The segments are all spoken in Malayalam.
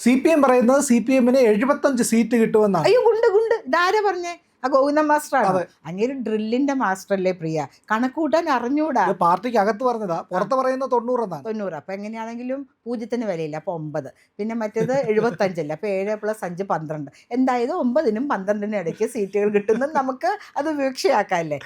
CPM പറയുന്നത് CPM-ന് 75 സീറ്റ് കിട്ടുമെന്നാണ്. അയ്യോ ഗുണ്ട് ഇതാരാ പറഞ്ഞേ? ആ ഗോവിന്ദൻ മാസ്റ്ററാണ്. അങ്ങനെ ഡ്രില്ലിന്റെ മാസ്റ്റർ അല്ലേ പ്രിയ, കണക്കൂട്ടാൻ അറിഞ്ഞൂടാ. പാർട്ടിക്ക് അകത്ത് പറഞ്ഞതാ, പുറത്ത് പറയുന്നത് 90 എന്നാണ്. 90. അപ്പൊ എങ്ങനെയാണെങ്കിലും 0-ന് വിലയില്ല, അപ്പൊ 9. പിന്നെ മറ്റേത് 75 അല്ല, അപ്പൊ 7 + 5 12. എന്തായാലും 9-നും 12-നും ഇടയ്ക്ക് സീറ്റുകൾ കിട്ടുന്നത് നമുക്ക് അത് വീക്ഷയാക്കാല്ലേ.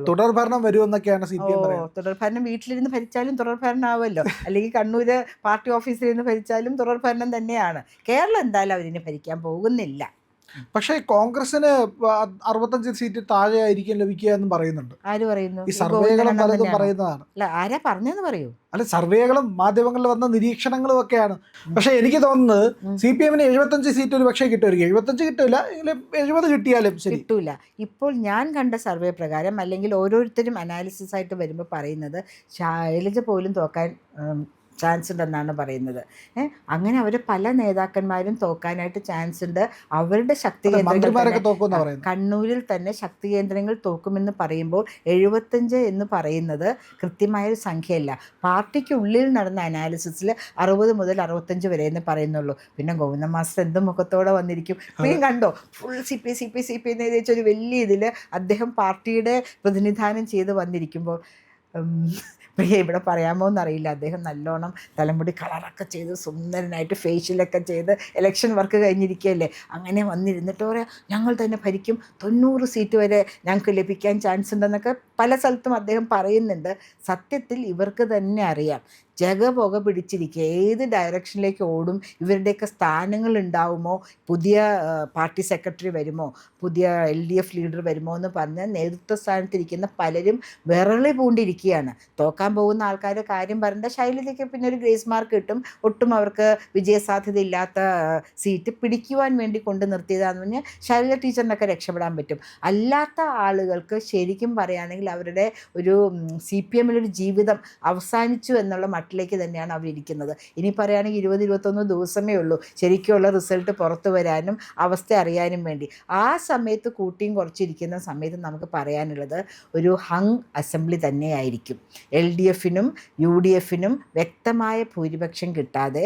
തുടർ ഭരണം വരുമെന്നൊക്കെയാണ് CPM പറയുന്നത്. തുടർ ഭരണം വീട്ടിലിരുന്ന് ഭരിച്ചാലും തുടർ ഭരണമാവല്ലോ, അല്ലെങ്കിൽ കണ്ണൂര് പാർട്ടി ഓഫീസിലിരുന്ന് ഭരിച്ചാലും തുടർ ഭരണം തന്നെയാണ്. കേരളം എന്തായാലും അവരിന് ഭരിക്കാൻ പോകുന്നില്ല. പക്ഷേ കോൺഗ്രസിന് 65 സീറ്റ് താഴെ ആയിരിക്കും ലഭിക്കുക എന്ന് പറയുന്നുണ്ട്. ആര് പറയുന്നു? ഈ സർവേകളും പലതും പറയുന്നതാണ്. അല്ല, ആരാ പറഞ്ഞെന്ന് പറയൂ. അല്ല, സർവേകളും മാധ്യമങ്ങളിൽ വന്ന നിരീക്ഷണങ്ങളും ഒക്കെയാണ്. പക്ഷെ എനിക്ക് തോന്നുന്നത് CPM-ന് 75 സീറ്റ് ഒരു പക്ഷേ കിട്ടുമായിരിക്കും. 75 കിട്ടില്ല, 70 കിട്ടിയാലും ശരി കിട്ടൂല. ഇപ്പോൾ ഞാൻ കണ്ട സർവേ പ്രകാരം, അല്ലെങ്കിൽ ഓരോരുത്തരും അനാലിസിസ് ആയിട്ട് വരുമ്പോൾ പറയുന്നത് ശൈലജ പോലും തോക്കാൻ ചാൻസ് ഉണ്ടെന്നാണ് പറയുന്നത്. അങ്ങനെ അവർ പല നേതാക്കന്മാരും തോക്കാനായിട്ട് ചാൻസ് ഉണ്ട്. അവരുടെ ശക്തി കേന്ദ്രങ്ങൾ, കണ്ണൂരിൽ തന്നെ ശക്തി കേന്ദ്രങ്ങൾ തോക്കുമെന്ന് പറയുമ്പോൾ 75 എന്ന് പറയുന്നത് കൃത്യമായൊരു സംഖ്യയല്ല. പാർട്ടിക്കുള്ളിൽ നടന്ന അനാലിസിസിൽ 60 മുതൽ 65 വരെ എന്ന് പറയുന്നുള്ളൂ. പിന്നെ ഗോവിന്ദൻ മാസ്റ്റർ എന്ത് മുഖത്തോടെ വന്നിരിക്കും. പ്രിയം കണ്ടോ, ഫുൾ CP എന്ന് എഴുതിയൊരു വലിയ ഇതിൽ അദ്ദേഹം പാർട്ടിയുടെ പ്രതിനിധാനം ചെയ്ത് വന്നിരിക്കുമ്പോൾ പ്രിയ ഇവിടെ പറയാമോ എന്നറിയില്ല, അദ്ദേഹം നല്ലോണം തലമുടി കളറൊക്കെ ചെയ്ത് സുന്ദരനായിട്ട് ഫേഷ്യലൊക്കെ ചെയ്ത് ഇലക്ഷൻ വർക്ക് കഴിഞ്ഞിരിക്കുകയല്ലേ, അങ്ങനെ വന്നിരുന്നിട്ട് പറയാം ഞങ്ങൾ തന്നെ ഭരിക്കും, 90 സീറ്റ് വരെ ഞങ്ങൾക്ക് ലഭിക്കാൻ ചാൻസ് ഉണ്ടെന്നൊക്കെ പല സ്ഥലത്തും അദ്ദേഹം പറയുന്നുണ്ട്. സത്യത്തിൽ ഇവർക്ക് തന്നെ അറിയാം ജഗപുക പിടിച്ചിരിക്കുക, ഏത് ഡയറക്ഷനിലേക്ക് ഓടും, ഇവരുടെയൊക്കെ സ്ഥാനങ്ങൾ ഉണ്ടാവുമോ, പുതിയ പാർട്ടി സെക്രട്ടറി വരുമോ, പുതിയ LDF ലീഡർ വരുമോ എന്ന് പറഞ്ഞ് നേതൃത്വ സ്ഥാനത്തിരിക്കുന്ന പലരും വിറളി പൂണ്ടിരിക്കുകയാണ്. തോക്കാൻ പോകുന്ന ആൾക്കാരുടെ കാര്യം പറഞ്ഞാൽ ശൈലജയ്ക്ക് പിന്നെ ഒരു ഗ്രേസ് മാർക്ക് കിട്ടും, ഒട്ടും അവർക്ക് വിജയസാധ്യത ഇല്ലാത്ത സീറ്റ് പിടിക്കുവാൻ വേണ്ടി കൊണ്ട് നിർത്തിയതാണെന്ന് പറഞ്ഞാൽ ശൈലജ ടീച്ചറിനൊക്കെ രക്ഷപ്പെടാൻ പറ്റും. അല്ലാത്ത ആളുകൾക്ക് ശരിക്കും പറയുകയാണെങ്കിൽ അവരുടെ ഒരു CPM-ലൊരു ജീവിതം അവസാനിച്ചു എന്നുള്ള ിലേക്ക് തന്നെയാണ് അവരിയ്ക്കുന്നത്. ഇനി പറയുകയാണെങ്കിൽ 20-21 ദിവസമേ ഉള്ളൂ ശരിക്കുള്ള റിസൾട്ട് പുറത്തു വരാനും അവസ്ഥ അറിയാനും വേണ്ടി. ആ സമയത്ത് കൂട്ടിയും കുറച്ചിരിക്കുന്ന സമയത്ത് നമുക്ക് പറയാനുള്ളത് ഒരു ഹങ് അസംബ്ലി തന്നെയായിരിക്കും. LDF-നും UDF-നും വ്യക്തമായ ഭൂരിപക്ഷം കിട്ടാതെ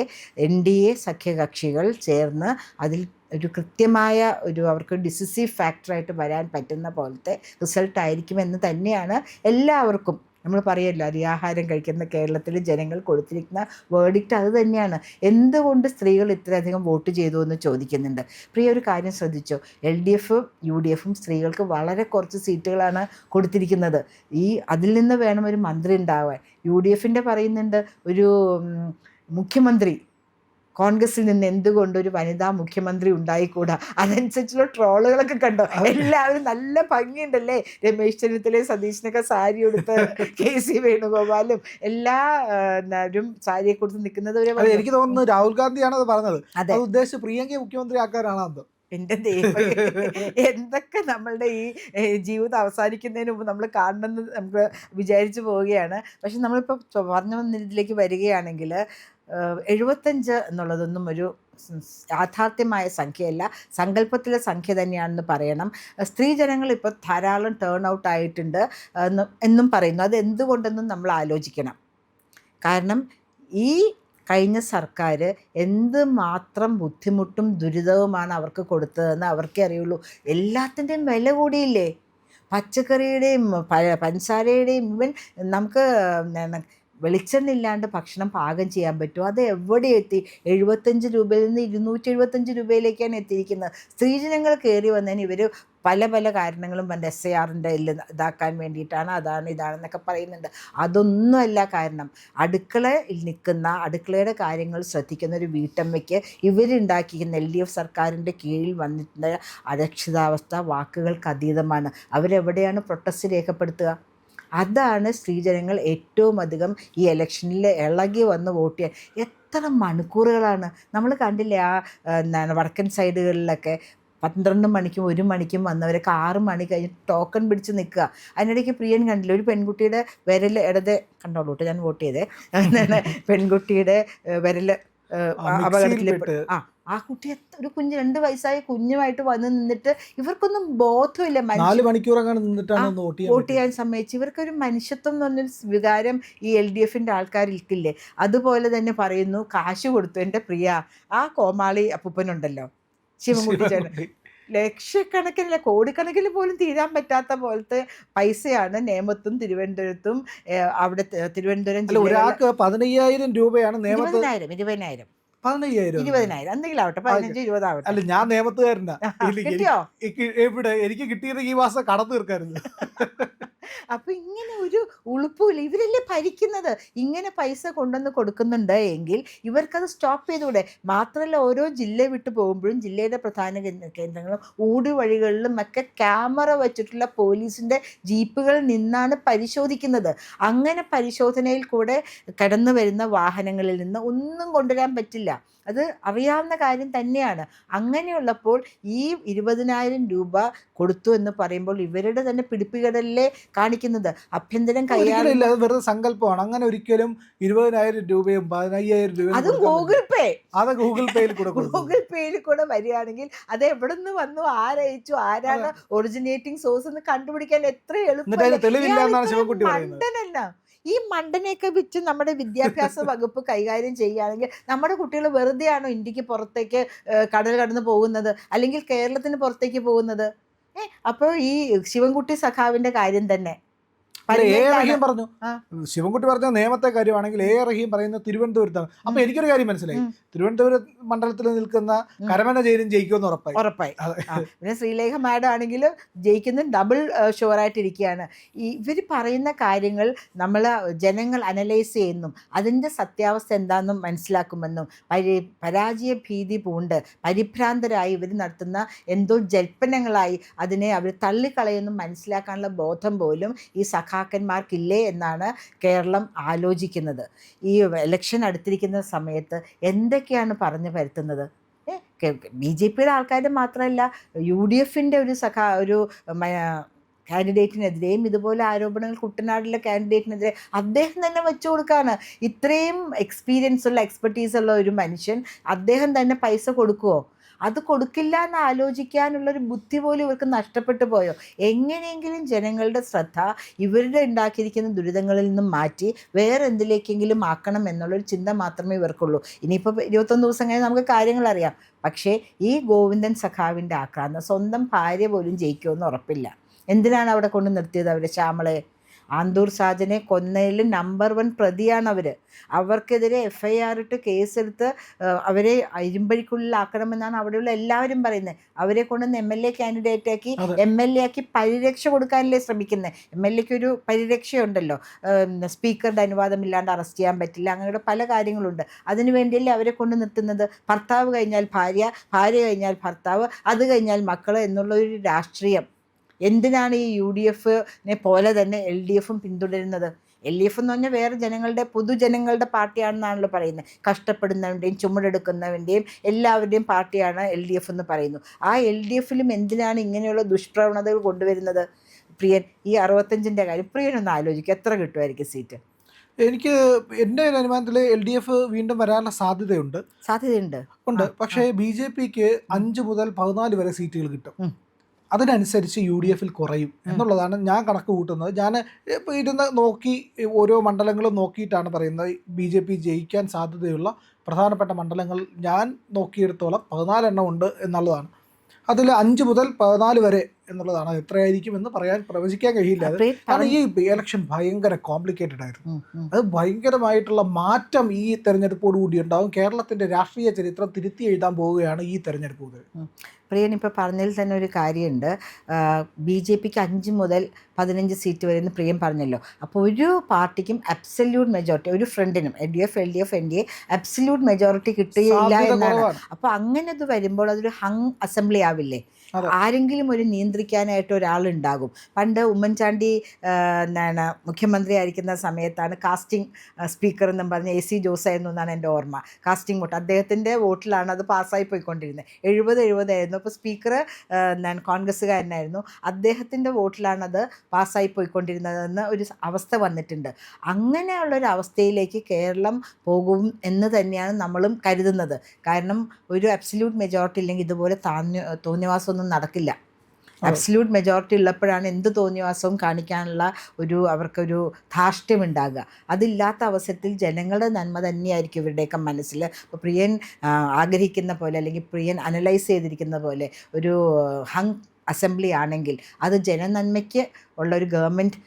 NDA സഖ്യകക്ഷികൾ ചേർന്ന് അതിൽ ഒരു കൃത്യമായ അവർക്ക് ഡിസിസീവ് ഫാക്ടറായിട്ട് വരാൻ പറ്റുന്ന പോലത്തെ റിസൾട്ടായിരിക്കുമെന്ന് തന്നെയാണ് എല്ലാവർക്കും, നമ്മൾ പറയുമല്ലോ അരിയാഹാരം കഴിക്കുന്ന കേരളത്തിലെ ജനങ്ങൾ കൊടുത്തിരിക്കുന്ന വേർഡിക്റ്റ് അത് തന്നെയാണ്. എന്തുകൊണ്ട് സ്ത്രീകൾ ഇത്രയധികം വോട്ട് ചെയ്തു എന്ന് ചോദിക്കുന്നുണ്ട്. പ്രിയ ഒരു കാര്യം ശ്രദ്ധിച്ചോ, LDF-ഉം UDF-ഉം സ്ത്രീകൾക്ക് വളരെ കുറച്ച് സീറ്റുകളാണ് കൊടുത്തിരിക്കുന്നത്. അതിൽ നിന്ന് വേണം ഒരു മന്ത്രി ഉണ്ടാവാൻ. UDF-ൻ്റെ പറയുന്നുണ്ട് ഒരു മുഖ്യമന്ത്രി, കോൺഗ്രസിൽ നിന്ന് എന്തുകൊണ്ട് ഒരു വനിതാ മുഖ്യമന്ത്രി ഉണ്ടായിക്കൂടാ. അതനുസരിച്ചുള്ള ട്രോളുകളൊക്കെ കണ്ടോ, എല്ലാവരും നല്ല ഭംഗിയുണ്ടല്ലേ, രമേശ് ചെന്നിത്തലയും സതീശനൊക്കെ സാരി കൊടുത്ത്, KC വേണുഗോപാലും എല്ലാവരും സാരിയെ കൊടുത്ത് നിൽക്കുന്നത്. എനിക്ക് തോന്നുന്നു രാഹുൽ ഗാന്ധിയാണ് അത് പറഞ്ഞത്. അത് ഉദ്ദേശിച്ച് പ്രിയങ്കയെ മുഖ്യമന്ത്രി ആക്കാനാണ് അത്. എൻ്റെ ദൈവം, എന്തൊക്കെ നമ്മളുടെ ഈ ജീവിതം അവസാനിക്കുന്നതിന് മുമ്പ് നമ്മൾ കാണണമെന്ന് നമുക്ക് വിചാരിച്ചു പോവുകയാണ്. പക്ഷെ നമ്മളിപ്പോൾ പറഞ്ഞു വന്നതിലേക്ക് വരികയാണെങ്കിൽ 75 എന്നുള്ളതൊന്നും ഒരു യാഥാർത്ഥ്യമായ സംഖ്യയല്ല, സങ്കല്പത്തിലെ സംഖ്യ തന്നെയാണെന്ന് പറയണം. സ്ത്രീജനങ്ങൾ ഇപ്പോൾ ധാരാളം ടേൺ ഔട്ട് ആയിട്ടുണ്ട് എന്നും പറയുന്നു. അത് എന്തുകൊണ്ടെന്നും നമ്മൾ ആലോചിക്കണം. കാരണം ഈ കഴിഞ്ഞ സർക്കാർ എന്ത് മാത്രം ബുദ്ധിമുട്ടും ദുരിതവുമാണ് അവർക്ക് കൊടുത്തതെന്ന് അവർക്കേ അറിയുള്ളൂ. എല്ലാത്തിൻ്റെയും വില കൂടിയില്ലേ, പച്ചക്കറിയുടെയും പഞ്ചസാരയുടെയും. ഇവൻ നമുക്ക് വെളിച്ചെണ്ണില്ലാണ്ട് ഭക്ഷണം പാകം ചെയ്യാൻ പറ്റുമോ? അത് എവിടെ എത്തി? 75 രൂപയിൽ നിന്ന് 275 രൂപയിലേക്കാണ് എത്തിയിരിക്കുന്നത്. സ്ത്രീജനങ്ങൾ കയറി വന്നതിന് ഇവർ പല കാരണങ്ങളും പറഞ്ഞ് SIR-ൻ്റെ ഇതാക്കാൻ വേണ്ടിയിട്ടാണ്, അതാണ് ഇതാണെന്നൊക്കെ പറയുന്നുണ്ട്. അതൊന്നുമല്ല കാരണം. അടുക്കളയിൽ നിൽക്കുന്ന, അടുക്കളയുടെ കാര്യങ്ങൾ ശ്രദ്ധിക്കുന്ന ഒരു വീട്ടമ്മയ്ക്ക് ഇവരുണ്ടാക്കിയിരിക്കുന്ന LDF സർക്കാരിൻ്റെ കീഴിൽ വന്നിട്ടുള്ള അരക്ഷിതാവസ്ഥ വാക്കുകൾക്ക് അതീതമാണ്. അവരെവിടെയാണ് പ്രൊട്ടസ്റ്റ് രേഖപ്പെടുത്തുക? അതാണ് സ്ത്രീജനങ്ങൾ ഏറ്റവും അധികം ഈ ഇലക്ഷനിൽ ഇളകി വന്ന് വോട്ട് ചെയ്യാൻ. എത്ര മണിക്കൂറുകളാണ് നമ്മൾ കണ്ടില്ലേ വടക്കൻ സൈഡുകളിലൊക്കെ 12 മണിക്കും 1 മണിക്കും വന്നവരൊക്കെ 6 മണി കഴിഞ്ഞ് ടോക്കൺ പിടിച്ച് നിൽക്കുക. അതിനിടയ്ക്ക് പ്രിയൻ കണ്ടില്ല, ഒരു പെൺകുട്ടിയുടെ വിരൽ ഇടത് കണ്ടോളൂ കേട്ടോ, ഞാൻ വോട്ട് ചെയ്തേ, പെൺകുട്ടിയുടെ വിരൽ അപകടത്തിൽപ്പെട്ട് ആ കുട്ടി ഒരു കുഞ്ഞ് 2 വയസ്സായ കുഞ്ഞുമായിട്ട് വന്ന് നിന്നിട്ട് ഇവർക്കൊന്നും ബോധമില്ല. 4 മണിക്കൂറങ്ങനെ നിന്നിട്ടാണ് വോട്ട് ചെയ്യാൻ സമ്മതിച്ചു. ഇവർക്കൊരു മനുഷ്യത്വം എന്ന് പറഞ്ഞൊരു വികാരം ഈ LDFന്റെ ആൾക്കാരിൽക്കില്ലേ. അതുപോലെ തന്നെ പറയുന്നു, കാശ് കൊടുത്തു എൻ്റെ പ്രിയ. ആ കോമാളി അപ്പൂപ്പനുണ്ടല്ലോ, ശിവൻകുട്ടി ചേട്ടൻ, ലക്ഷക്കണക്കിനല്ല കോടിക്കണക്കിന് പോലും തീരാൻ പറ്റാത്ത പോലത്തെ പൈസയാണ് നേമത്തും തിരുവനന്തപുരത്തും അവിടെ തിരുവനന്തപുരം ഒരാൾക്ക് 15,000 രൂപയാണ് 20,000 എന്തെങ്കിലും ആവട്ടെ, 15-20 ആവട്ടെ. അല്ല, ഞാൻ നിയമത്തുകാരനാ. കിട്ടിയോ? എവിടെ എനിക്ക് കിട്ടിയത് ഈ മാസം കടം തീർക്കായിരുന്നു. അപ്പൊ ഇങ്ങനെ ഒരു ഉളുപ്പില്ല. ഇവരല്ലേ ഭരിക്കുന്നത്. ഇങ്ങനെ പൈസ കൊണ്ടുവന്ന് കൊടുക്കുന്നുണ്ട് എങ്കിൽ ഇവർക്കത് സ്റ്റോപ്പ് ചെയ്തുകൂടെ? മാത്രമല്ല, ഓരോ ജില്ല വിട്ട് പോകുമ്പോഴും ജില്ലയുടെ പ്രധാന കേന്ദ്രങ്ങളും ഊടുവഴികളിലും ഒക്കെ ക്യാമറ വെച്ചിട്ടുള്ള പോലീസിന്റെ ജീപ്പുകളിൽ നിന്നാണ് പരിശോധിക്കുന്നത്. അങ്ങനെ പരിശോധനയിൽ കൂടെ കടന്നു വരുന്ന വാഹനങ്ങളിൽ നിന്ന് ഒന്നും കൊണ്ടുവരാൻ പറ്റില്ല. അത് അറിയാവുന്ന കാര്യം തന്നെയാണ്. അങ്ങനെയുള്ളപ്പോൾ ഈ 20,000 രൂപ കൊടുത്തു എന്ന് പറയുമ്പോൾ ഇവരുടെ തന്നെ പിടിപ്പുകടലിലെ കാണിക്കുന്നത്. ആഭ്യന്തരം കൈയാളില്ല, അത് വെറുതെ സങ്കല്പമാണ്. അങ്ങനെ ഒരിക്കലും 20,000 രൂപയും 15,000 രൂപയും അതും ഗൂഗിൾ പേ, അത് ഗൂഗിൾ പേയിൽ കൂടെ വരികയാണെങ്കിൽ അത് എവിടെ നിന്ന് വന്നു, ആരയച്ചു, ആരാണ് ഒറിജിനേറ്റിംഗ് സോഴ്സ് എന്ന് കണ്ടുപിടിക്കാൻ എത്ര മണ്ടനല്ല. ഈ മണ്ടനെയൊക്കെ വെച്ച് നമ്മുടെ വിദ്യാഭ്യാസ വകുപ്പ് കൈകാര്യം ചെയ്യുകയാണെങ്കിൽ നമ്മുടെ കുട്ടികൾ വെറുതെയാണോ ഇന്ത്യക്ക് പുറത്തേക്ക് കടൽ കടന്ന് പോകുന്നത്, അല്ലെങ്കിൽ കേരളത്തിന് പുറത്തേക്ക് പോകുന്നത്? അപ്പോൾ ഈ ശിവൻകുട്ടി സഖാവിന്റെ കാര്യം തന്നെ പറഞ്ഞു. ശിവൻകുട്ടി പറഞ്ഞ നിയമത്തെ കാര്യമാണെങ്കിൽ റഹീം പറയുന്ന തിരുവനന്തപുരത്താണ്. അപ്പൊ എനിക്കൊരു കാര്യം മനസ്സിലായി, തിരുവനന്തപുരം മണ്ഡലത്തിൽ നിൽക്കുന്ന കരമന ജയിലും ജയിക്കുമെന്ന് ഉറപ്പായി. പിന്നെ ശ്രീലേഖ മാഡം ആണെങ്കിൽ ജയിക്കുന്ന ഡബിൾ ഷുവറായിട്ടിരിക്കുകയാണ്. ഇവർ പറയുന്ന കാര്യങ്ങൾ നമ്മൾ ജനങ്ങൾ അനലൈസ് ചെയ്യുന്നു, അതിൻ്റെ സത്യാവസ്ഥ എന്താണെന്നും മനസ്സിലാക്കുമെന്നും പരാജയ ഭീതി പൂണ്ട് പരിഭ്രാന്തരായി ഇവർ നടത്തുന്ന എന്തോ ജൽപ്പനങ്ങളായി അതിനെ അവർ തള്ളിക്കളയുന്നു മനസ്സിലാക്കാനുള്ള ബോധം പോലും ഈ സഖാക്കന്മാർക്കില്ലേ എന്നാണ് കേരളം ആലോചിക്കുന്നത്. ഈ ഇലക്ഷൻ അടുത്തിരിക്കുന്ന സമയത്ത് എന്തൊക്കെയാണ് പറഞ്ഞു വരുത്തുന്നത്? BJPയുടെ ആൾക്കാരുടെ മാത്രമല്ല, UDFന്റെ ഒരു കാൻഡിഡേറ്റിനെതിരെയും ഇതുപോലെ ആരോപണങ്ങൾ, കുട്ടനാട്ടിലെ കാൻഡിഡേറ്റിനെതിരെ അദ്ദേഹം തന്നെ വെച്ചു കൊടുക്കുകയാണ്. ഇത്രയും എക്സ്പീരിയൻസ് ഉള്ള എക്സ്പെർട്ടീസ് ഉള്ള ഒരു മനുഷ്യൻ, അദ്ദേഹം തന്നെ പൈസ കൊടുക്കുമോ? അത് കൊടുക്കില്ല എന്ന് ആലോചിക്കാനുള്ളൊരു ബുദ്ധി പോലും ഇവർക്ക് നഷ്ടപ്പെട്ടു പോയോ? എങ്ങനെയെങ്കിലും ജനങ്ങളുടെ ശ്രദ്ധ ഇവരുടെ ഉണ്ടാക്കിയിരിക്കുന്ന ദുരിതങ്ങളിൽ നിന്നും മാറ്റി വേറെ എന്തിലേക്കെങ്കിലും ആക്കണം എന്നുള്ളൊരു ചിന്ത മാത്രമേ ഇവർക്കുള്ളൂ. ഇനിയിപ്പോൾ 21 ദിവസം കഴിഞ്ഞ് നമുക്ക് കാര്യങ്ങൾ അറിയാം. പക്ഷേ ഈ ഗോവിന്ദൻ സഖാവിൻ്റെ ആക്രാന്തം സ്വന്തം ഭാര്യ പോലും ജയിക്കുമെന്ന് ഉറപ്പില്ല. എന്തിനാണ് അവിടെ കൊണ്ട് നിർത്തിയത് അവരെ? ശ്യാമളയെ, ആന്തൂർ സാജനെ കൊന്നതിൽ നമ്പർ 1 പ്രതിയാണ് അവർ. അവർക്കെതിരെ FIR ഇട്ട് കേസെടുത്ത് അവരെ ഇരുമ്പഴിക്കുള്ളിലാക്കണമെന്നാണ് അവിടെയുള്ള എല്ലാവരും പറയുന്നത്. അവരെ കൊണ്ടുവന്ന് MLA കാൻഡിഡേറ്റാക്കി MLA ആക്കി പരിരക്ഷ കൊടുക്കാനല്ലേ ശ്രമിക്കുന്നത്. MLAക്ക് ഒരു പരിരക്ഷയുണ്ടല്ലോ, സ്പീക്കറുടെ അനുവാദമില്ലാണ്ട് അറസ്റ്റ് ചെയ്യാൻ പറ്റില്ല, അങ്ങനെയുള്ള പല കാര്യങ്ങളുണ്ട്. അതിനു വേണ്ടിയല്ലേ അവരെ കൊണ്ട് നിർത്തുന്നത്. ഭർത്താവ് കഴിഞ്ഞാൽ ഭാര്യ, ഭാര്യ കഴിഞ്ഞാൽ ഭർത്താവ്, അത് കഴിഞ്ഞാൽ മക്കൾ എന്നുള്ളൊരു രാഷ്ട്രീയം എന്തിനാണ് ഈ UDFനെ പോലെ തന്നെ LDFും പിന്തുടരുന്നത്? LDF എന്ന് പറഞ്ഞാൽ വേറെ ജനങ്ങളുടെ, പൊതുജനങ്ങളുടെ പാർട്ടിയാണെന്നാണല്ലോ പറയുന്നത്. കഷ്ടപ്പെടുന്നവൻ്റെയും ചുമടെടുക്കുന്നവൻ്റെയും എല്ലാവരുടെയും പാർട്ടിയാണ് LDF എന്ന് പറയുന്നു. ആ LDFിലും എന്തിനാണ് ഇങ്ങനെയുള്ള ദുഷ്പ്രവണതകൾ കൊണ്ടുവരുന്നത്? പ്രിയൻ, ഈ 65ൻ്റെ കാര്യം പ്രിയനൊന്ന് ആലോചിക്കുക, എത്ര കിട്ടുമായിരിക്കും സീറ്റ്? എനിക്ക് എൻ്റെ ഒരു അനുമാനത്തിൽ LDF വീണ്ടും വരാനുള്ള സാധ്യതയുണ്ട്. പക്ഷേ BJPക്ക് 5 മുതൽ 14 വരെ സീറ്റുകൾ കിട്ടും. അതിനനുസരിച്ച് UDFിൽ കുറയും എന്നുള്ളതാണ് ഞാൻ കണക്ക് കൂട്ടുന്നത്. ഞാൻ ഇപ്പോൾ ഇരുന്ന് നോക്കി ഓരോ മണ്ഡലങ്ങളും നോക്കിയിട്ടാണ് പറയുന്നത്. BJP ജയിക്കാൻ സാധ്യതയുള്ള പ്രധാനപ്പെട്ട മണ്ഡലങ്ങൾ ഞാൻ നോക്കിയെടുത്തോളം 14 എണ്ണം ഉണ്ട് എന്നുള്ളതാണ്. അതിൽ 5 മുതൽ 14 വരെ എന്നുള്ളതാണ്. എത്രയായിരിക്കും എന്ന് പ്രവചിക്കാൻ കഴിയില്ല. കാരണം ഈ ഇലക്ഷൻ ഭയങ്കര കോംപ്ലിക്കേറ്റഡ് ആയിരുന്നു. അത് ഭയങ്കരമായിട്ടുള്ള മാറ്റം ഈ തെരഞ്ഞെടുപ്പോട് കൂടി ഉണ്ടാകും. കേരളത്തിൻ്റെ രാഷ്ട്രീയ ചരിത്രം തിരുത്തി എഴുതാൻ പോവുകയാണ് ഈ തെരഞ്ഞെടുപ്പ് മുതൽ. പ്രിയൻ ഇപ്പോൾ പറഞ്ഞതിൽ തന്നെ ഒരു കാര്യമുണ്ട്. BJPക്ക് 5 മുതൽ 15 സീറ്റ് വരെ എന്ന് പ്രിയൻ പറഞ്ഞല്ലോ. അപ്പോൾ ഒരു പാർട്ടിക്കും അബ്സല്യൂട്ട് മെജോറിറ്റി, ഒരു ഫ്രണ്ടിനും LDF, NDA അബ്സല്യൂട്ട് മെജോറിറ്റി കിട്ടുകയില്ല എന്നാണ്. അപ്പോൾ അങ്ങനെ അത് വരുമ്പോൾ അതൊരു ഹങ് അസംബ്ലി ആവില്ലേ? ആരെങ്കിലും ഒരു നിയന്ത്രണം നിയന്ത്രിക്കാനായിട്ട് ഒരാളുണ്ടാകും. പണ്ട് ഉമ്മൻചാണ്ടി എന്താണ് മുഖ്യമന്ത്രി ആയിരിക്കുന്ന സമയത്താണ് കാസ്റ്റിംഗ് സ്പീക്കർ എന്നും പറഞ്ഞ് AC ജോസായിരുന്നു എന്നാണ് എൻ്റെ ഓർമ്മ. കാസ്റ്റിംഗ് വോട്ട് അദ്ദേഹത്തിൻ്റെ വോട്ടിലാണ് അത് പാസ്സായി പോയിക്കൊണ്ടിരുന്നത്. 70 ആയിരുന്നു. അപ്പോൾ സ്പീക്കർ എന്താണ് കോൺഗ്രസ്സുകാരനായിരുന്നു. അദ്ദേഹത്തിൻ്റെ വോട്ടിലാണത് പാസ്സായി പോയിക്കൊണ്ടിരുന്നതെന്ന് ഒരു അവസ്ഥ വന്നിട്ടുണ്ട്. അങ്ങനെയുള്ളൊരു അവസ്ഥയിലേക്ക് കേരളം പോകും എന്ന് തന്നെയാണ് നമ്മളും കരുതുന്നത്. കാരണം ഒരു അബ്സല്യൂട്ട് മെജോറിറ്റി ഇല്ലെങ്കിൽ ഇതുപോലെ തോന്നിവാസമൊന്നും നടക്കില്ല. അബ്സല്യൂട്ട് മെജോറിറ്റി ഉള്ളപ്പോഴാണ് എന്ത് തോന്നിവാസവും കാണിക്കാനുള്ള അവർക്കൊരു ധാർഷ്ട്യം ഉണ്ടാകുക. അതില്ലാത്ത അവസരത്തിൽ ജനങ്ങളുടെ നന്മ തന്നെയായിരിക്കും ഇവരുടെയൊക്കെ മനസ്സിൽ. ഇപ്പോൾ പ്രിയൻ ആഗ്രഹിക്കുന്ന പോലെ അല്ലെങ്കിൽ പ്രിയൻ അനലൈസ് ചെയ്തിരിക്കുന്ന പോലെ ഒരു ഹങ് അസംബ്ലി ആണെങ്കിൽ അത് ജനനന്മയ്ക്ക് ഉള്ളൊരു ഗവൺമെൻറ്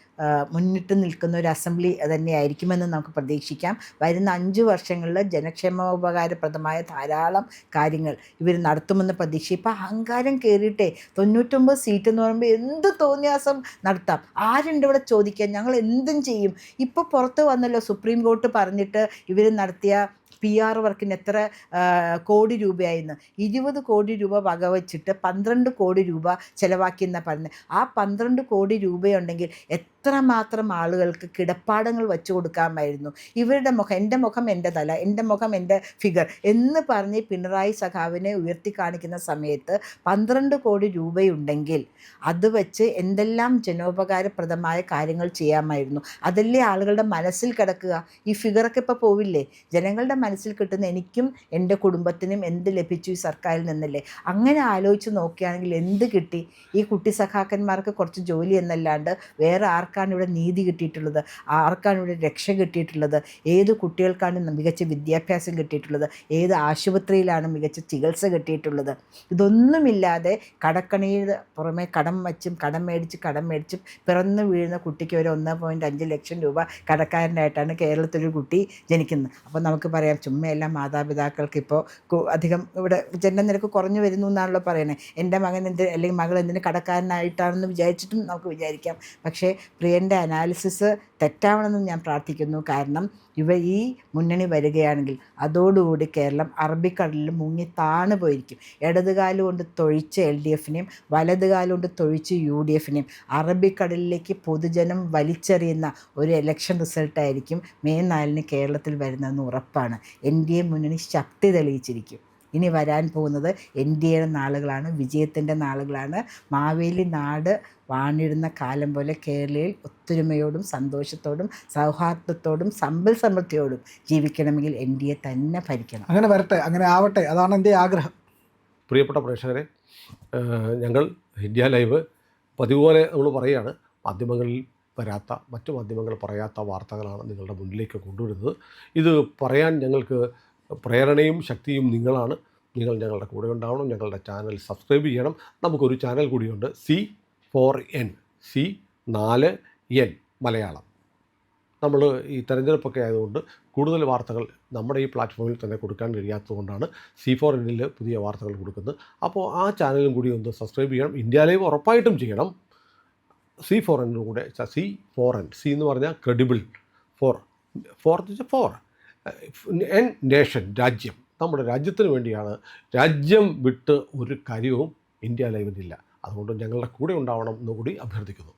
മുന്നിട്ട് നിൽക്കുന്ന ഒരു അസംബ്ലി തന്നെയായിരിക്കുമെന്ന് നമുക്ക് പ്രതീക്ഷിക്കാം. വരുന്ന 5 വർഷങ്ങളിൽ ജനക്ഷേമോപകാരപ്രദമായ ധാരാളം കാര്യങ്ങൾ ഇവർ നടത്തുമെന്ന് പ്രതീക്ഷ. ഇപ്പോൾ അഹങ്കാരം കയറിയിട്ടേ 99 സീറ്റ് എന്ന് പറയുമ്പോൾ എന്ത് തോന്നിയാസം നടത്താം. ആരുണ്ട് ഇവിടെ ചോദിക്കാൻ? ഞങ്ങൾ എന്തും ചെയ്യും. ഇപ്പോൾ പുറത്ത് വന്നല്ലോ സുപ്രീം കോർട്ട് പറഞ്ഞിട്ട് ഇവർ നടത്തിയ PR വർക്കിന് എത്ര കോടി രൂപയായിരുന്നു. 20 കോടി രൂപ വകവച്ചിട്ട് 12 കോടി രൂപ ചിലവാക്കിയെന്നാണ് പറഞ്ഞത്. ആ 12 കോടി രൂപയുണ്ടെങ്കിൽ എത്രമാത്രം ആളുകൾക്ക് കിടപ്പാടങ്ങൾ വെച്ചു കൊടുക്കാമായിരുന്നു. ഇവരുടെ മുഖം എൻ്റെ മുഖം എൻ്റെ തല, എൻ്റെ മുഖം എൻ്റെ ഫിഗർ എന്ന് പറഞ്ഞ് പിണറായി സഖാവിനെ ഉയർത്തി കാണിക്കുന്ന സമയത്ത് 12 കോടി രൂപയുണ്ടെങ്കിൽ അത് വെച്ച് എന്തെല്ലാം ജനോപകാരപ്രദമായ കാര്യങ്ങൾ ചെയ്യാമായിരുന്നു. അതല്ലേ ആളുകളുടെ മനസ്സിൽ കിടക്കുക. ഈ ഫിഗറൊക്കെ ഇപ്പോൾ പോവില്ലേ? ജനങ്ങളുടെ മനസ്സിൽ കിട്ടുന്ന എനിക്കും എൻ്റെ കുടുംബത്തിനും എന്ത് ലഭിച്ചു ഈ സർക്കാരിൽ നിന്നല്ലേ? അങ്ങനെ ആലോചിച്ച് നോക്കുകയാണെങ്കിൽ എന്ത് കിട്ടി? ഈ കുട്ടി സഖാക്കന്മാർക്ക് കുറച്ച് ജോലി എന്നല്ലാണ്ട് വേറെ ആർക്കാണ് ഇവിടെ നീതി കിട്ടിയിട്ടുള്ളത്? ആർക്കാണ് ഇവിടെ രക്ഷ കിട്ടിയിട്ടുള്ളത്? ഏത് കുട്ടികൾക്കാണ് മികച്ച വിദ്യാഭ്യാസം കിട്ടിയിട്ടുള്ളത്? ഏത് ആശുപത്രിയിലാണ് മികച്ച ചികിത്സ കിട്ടിയിട്ടുള്ളത്? ഇതൊന്നുമില്ലാതെ കടക്കണിയിൽ പുറമെ കടം മേടിച്ചും പിറന്നു വീഴുന്ന കുട്ടിക്ക് ഒരു 1.5 ലക്ഷം രൂപ കടക്കാരനായിട്ടാണ് കേരളത്തിലൊരു കുട്ടി ജനിക്കുന്നത്. അപ്പോൾ നമുക്ക് പറയാം ചുമ്മയെല്ലാം മാതാപിതാക്കൾക്ക് ഇപ്പോൾ അധികം ഇവിടെ ജനനനിരക്ക് കുറഞ്ഞു വരുന്നു എന്നാണല്ലോ പറയുന്നത്. എൻ്റെ മകൻ അല്ലെങ്കിൽ മകൾ എന്തിന് കടക്കാരനായിട്ടാണെന്ന് വിചാരിച്ചിട്ടും നമുക്ക് വിചാരിക്കാം. പക്ഷേ പ്രിയൻ്റെ അനാലിസിസ് തെറ്റാവണമെന്ന് ഞാൻ പ്രാർത്ഥിക്കുന്നു. കാരണം ഈ മുന്നണി വരികയാണെങ്കിൽ അതോടുകൂടി കേരളം അറബിക്കടലിൽ മുങ്ങി താണു പോയിരിക്കും. ഇടതുകാലം കൊണ്ട് തൊഴിച്ച് LDFനെയും വലതുകാലം കൊണ്ട് തൊഴിച്ച് UDFനെയും അറബിക്കടലിലേക്ക് പൊതുജനം വലിച്ചെറിയുന്ന ഒരു ഇലക്ഷൻ റിസൾട്ടായിരിക്കും May 4 കേരളത്തിൽ വരുന്നതെന്ന് ഉറപ്പാണ്. NDA മുന്നണി ശക്തി തെളിയിച്ചിരിക്കും. ഇനി വരാൻ പോകുന്നത് NDAയുടെ നാളുകളാണ്, വിജയത്തിൻ്റെ നാളുകളാണ്. മാവേലി നാട് വാണിടുന്ന കാലം പോലെ കേരളയിൽ ഒത്തൊരുമയോടും സന്തോഷത്തോടും സൗഹാർദ്ദത്തോടും സമ്പൽ സമൃദ്ധിയോടും ജീവിക്കണമെങ്കിൽ NDA തന്നെ ഭരിക്കണം. അങ്ങനെ വരട്ടെ, അങ്ങനെ ആവട്ടെ, അതാണ് എൻ്റെ ആഗ്രഹം. പ്രിയപ്പെട്ട പ്രേക്ഷകരെ, ഞങ്ങൾ ഇന്ത്യ ലൈവ് പതിവ് പോലെ നമ്മൾ പറയുകയാണ്, മാധ്യമങ്ങളിൽ വരാത്ത മറ്റു മാധ്യമങ്ങൾ പറയാത്ത വാർത്തകളാണ് നിങ്ങളുടെ മുന്നിലേക്ക് കൊണ്ടുവരുന്നത്. ഇത് പറയാൻ ഞങ്ങൾക്ക് പ്രേരണയും ശക്തിയും നിങ്ങളാണ്. നിങ്ങൾ ഞങ്ങളുടെ കൂടെ ഉണ്ടാവണം. ഞങ്ങളുടെ ചാനൽ സബ്സ്ക്രൈബ് ചെയ്യണം. നമുക്കൊരു ചാനൽ കൂടിയുണ്ട്, C4N C4N മലയാളം. നമ്മൾ ഈ തെരഞ്ഞെടുപ്പൊക്കെ ആയതുകൊണ്ട് കൂടുതൽ വാർത്തകൾ നമ്മുടെ ഈ പ്ലാറ്റ്ഫോമിൽ തന്നെ കൊടുക്കാൻ കഴിയാത്തതുകൊണ്ടാണ് C4Nൽ പുതിയ വാർത്തകൾ കൊടുക്കുന്നത്. അപ്പോൾ ആ ചാനലും കൂടി ഒന്ന് സബ്സ്ക്രൈബ് ചെയ്യണം. ഇന്ത്യ ലൈവ് ഉറപ്പായിട്ടും ചെയ്യണം. C4N കൂടെ C4N, C എന്ന് പറഞ്ഞാൽ ക്രെഡിബിൾ, ഫോർ എൻ നേഷൻ, രാജ്യം. നമ്മുടെ രാജ്യത്തിന് വേണ്ടിയാണ്. രാജ്യം വിട്ട് ഒരു കാര്യവും ഇന്ത്യ ലൈവിനില്ല. അതുകൊണ്ട് ഞങ്ങളുടെ കൂടെ ഉണ്ടാവണം എന്നുകൂടി അഭ്യർത്ഥിക്കുന്നു.